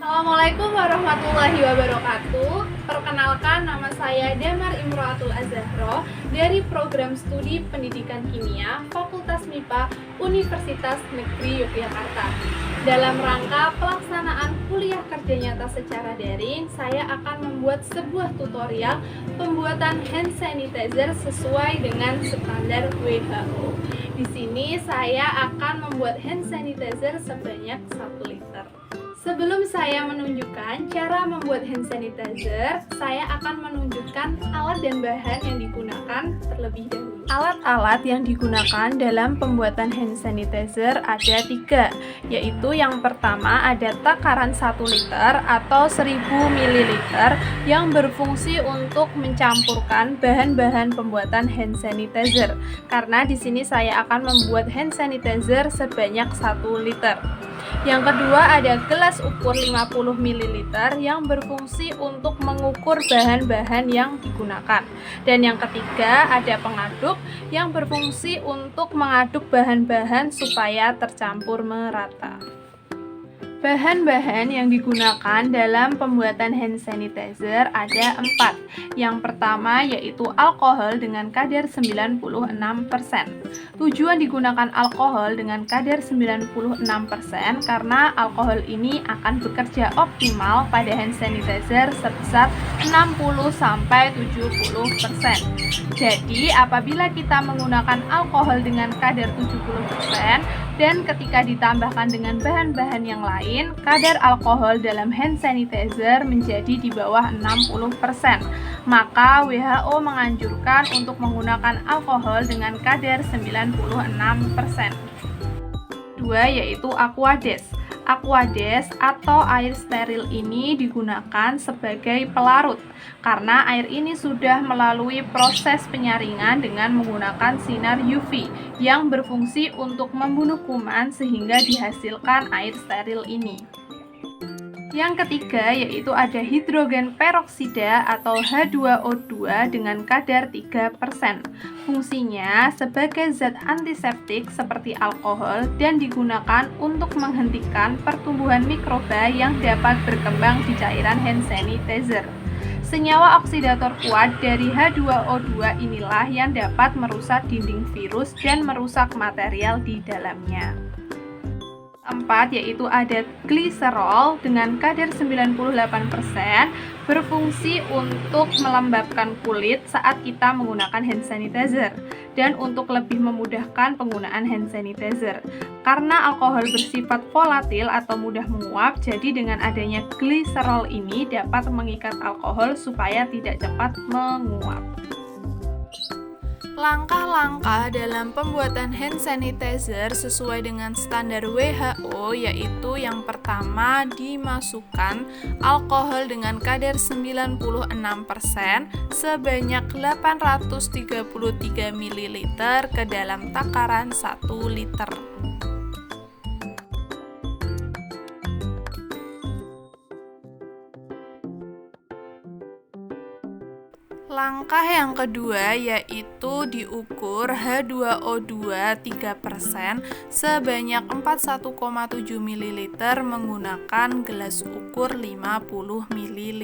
Assalamualaikum warahmatullahi wabarakatuh. Perkenalkan, nama saya Damar Imro'atul Azahro dari Program Studi Pendidikan Kimia Fakultas MIPA Universitas Negeri Yogyakarta. Dalam rangka pelaksanaan kuliah kerja nyata secara daring, saya akan membuat sebuah tutorial pembuatan hand sanitizer sesuai dengan standar WHO. Di sini saya akan membuat hand sanitizer sebanyak 1 liter. Sebelum saya menunjukkan cara membuat hand sanitizer, saya akan menunjukkan alat dan bahan yang digunakan terlebih dahulu. Alat-alat yang digunakan dalam pembuatan hand sanitizer ada 3, yaitu yang pertama ada takaran 1 liter atau 1000 ml yang berfungsi untuk mencampurkan bahan-bahan pembuatan hand sanitizer. Karena di sini saya akan membuat hand sanitizer sebanyak 1 liter. Yang kedua ada gelas ukur 50 ml yang berfungsi untuk mengukur bahan-bahan yang digunakan. Dan yang ketiga ada pengaduk yang berfungsi untuk mengaduk bahan-bahan supaya tercampur merata. Bahan-bahan yang digunakan dalam pembuatan hand sanitizer ada 4. Yang pertama yaitu alkohol dengan kadar 96%. Tujuan digunakan alkohol dengan kadar 96% karena alkohol ini akan bekerja optimal pada hand sanitizer sebesar 60-70%. Jadi apabila kita menggunakan alkohol dengan kadar 70% dan ketika ditambahkan dengan bahan-bahan yang lain, kadar alkohol dalam hand sanitizer menjadi di bawah 60%. Maka WHO menganjurkan untuk menggunakan alkohol dengan kadar 96%. Kedua yaitu Aquades. Aquades atau air steril ini digunakan sebagai pelarut karena air ini sudah melalui proses penyaringan dengan menggunakan sinar UV yang berfungsi untuk membunuh kuman sehingga dihasilkan air steril ini. Yang ketiga yaitu ada hidrogen peroksida atau H2O2 dengan kadar 3%. Fungsinya sebagai zat antiseptik seperti alkohol dan digunakan untuk menghentikan pertumbuhan mikroba yang dapat berkembang di cairan hand sanitizer. Senyawa oksidator kuat dari H2O2 inilah yang dapat merusak dinding virus dan merusak material di dalamnya. 4 yaitu ada gliserol dengan kadar 98% berfungsi untuk melembabkan kulit saat kita menggunakan hand sanitizer dan untuk lebih memudahkan penggunaan hand sanitizer. Karena alkohol bersifat volatil atau mudah menguap, jadi dengan adanya gliserol ini dapat mengikat alkohol supaya tidak cepat menguap. Langkah-langkah dalam pembuatan hand sanitizer sesuai dengan standar WHO yaitu yang pertama dimasukkan alkohol dengan kadar 96% sebanyak 833 ml ke dalam takaran 1 liter. Langkah yang kedua yaitu diukur H2O2 3% sebanyak 41,7 ml menggunakan gelas ukur 50 ml.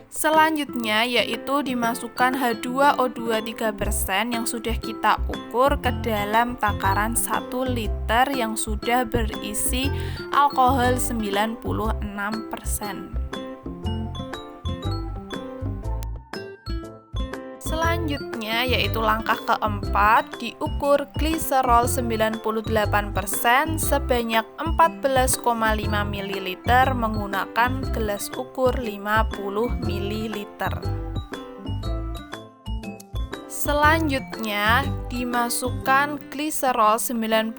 Selanjutnya yaitu dimasukkan H2O2 3% yang sudah kita ukur ke dalam takaran 1 liter yang sudah berisi alkohol 96%. Selanjutnya yaitu langkah keempat, diukur gliserol 98% sebanyak 14,5 ml menggunakan gelas ukur 50 ml. Selanjutnya dimasukkan gliserol 98%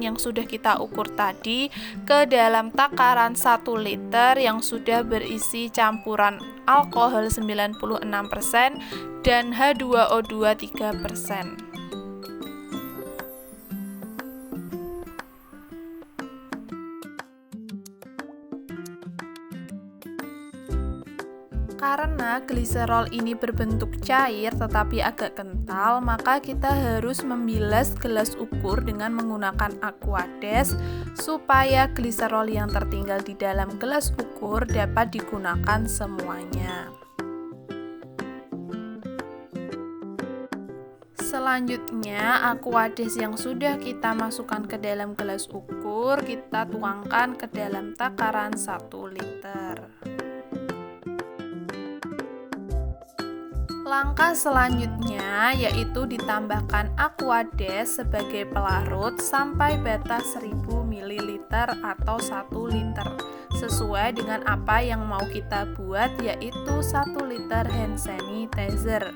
yang sudah kita ukur tadi ke dalam takaran 1 liter yang sudah berisi campuran alkohol 96% dan H2O2 3%. Karena Karena gliserol ini berbentuk cair tetapi agak kental, maka kita harus membilas gelas ukur dengan menggunakan Aquades supaya gliserol yang tertinggal di dalam gelas ukur dapat digunakan semuanya. Selanjutnya, Aquades yang sudah kita masukkan ke dalam gelas ukur, kita tuangkan ke dalam takaran 1 liter. Langkah selanjutnya yaitu ditambahkan Aquades sebagai pelarut sampai batas 1000 ml atau 1 liter sesuai dengan apa yang mau kita buat, yaitu 1 liter hand sanitizer.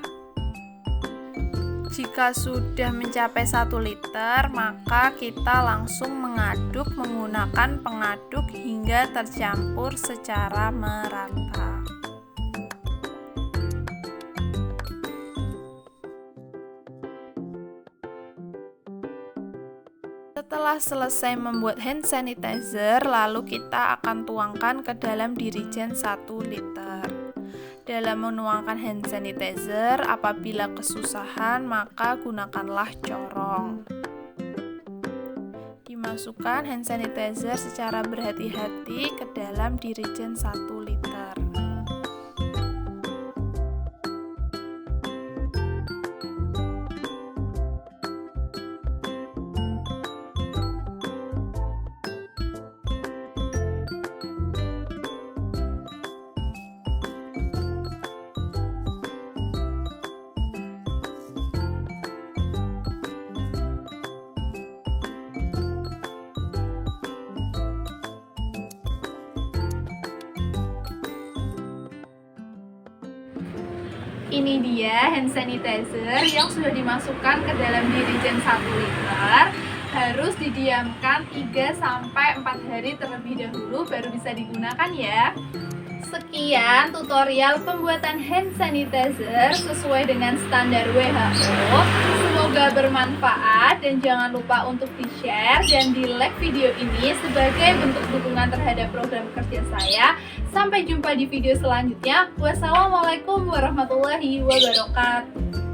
Jika sudah mencapai 1 liter, maka kita langsung mengaduk menggunakan pengaduk hingga tercampur secara merata. Setelah selesai membuat hand sanitizer, lalu kita akan tuangkan ke dalam dirigen 1 liter. Dalam menuangkan hand sanitizer, apabila kesusahan, maka gunakanlah corong. Dimasukkan hand sanitizer secara berhati-hati ke dalam dirigen 1 liter. Ini dia hand sanitizer yang sudah dimasukkan ke dalam dirigen 1 liter. Harus didiamkan 3-4 hari terlebih dahulu baru bisa digunakan ya. Sekian tutorial pembuatan hand sanitizer sesuai dengan standar WHO. Semoga bermanfaat dan jangan lupa untuk di-share dan di-like video ini sebagai bentuk dukungan terhadap program kerja saya. Sampai jumpa di video selanjutnya. Wassalamualaikum warahmatullahi wabarakatuh.